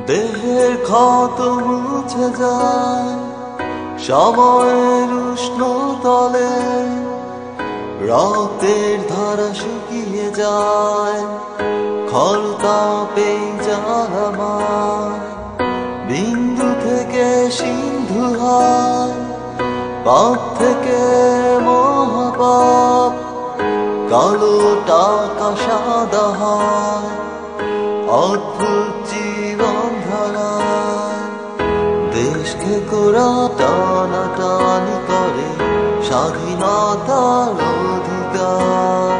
দেহের ক্ষত মুছে যায় সময়ের উষ্ণ তলে, রক্তের ধারা শুকিয়ে যায় খরতাপে জ্বালামায়। বিন্দু থেকে সিন্ধু হয়, পাপ থেকে মহাপাপ, কালো টাকা সাদা হয় অদ্ভুত জীবন ধারায়। দেশকে কোরা টানাটানি করে স্বাধীনতার অধিকার,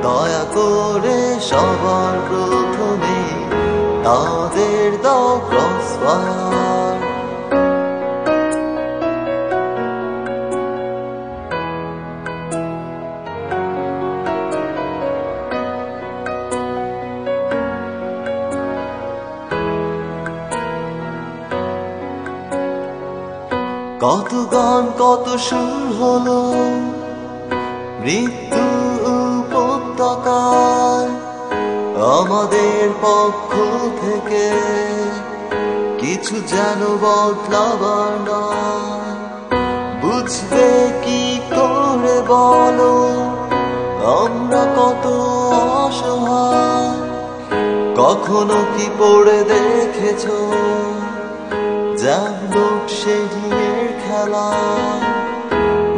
দয়া করে সবার প্রথমে তাদের দাও ক্রসফায়ার। কত গান কত সুর হলো মৃত্যু উপত্যকায়, আমাদের পক্ষ থেকে কিছু যেন বদলাবার নয়। বুঝবে কি করে বলো আমরা কত অসহায়? কখনো কি পড়ে দেখেছো লোড শেডিংয়ের খেলা?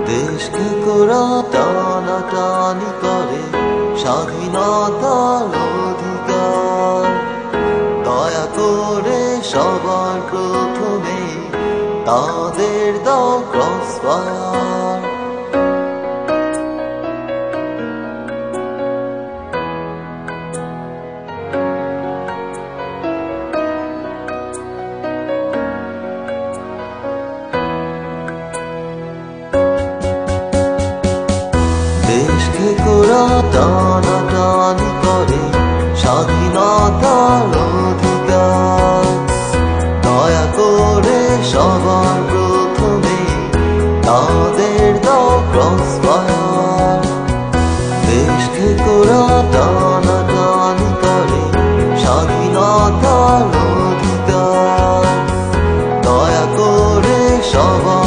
দেশকে কোরা টানাটানি করে স্বাধীনতার অধিকার, দয়া করে সবার প্রথমে তাদের দাও ক্রসফায়ার। দেশকে কোরা টানাটানি করে স্বাধীনতার অধিকার, দয়া করে সবার প্রথমে তাদের দাও ক্রসফায়ার। দেশকে কোরা টানাটানি করে স্বাধীনতার অধিকার, দয়া করে সবার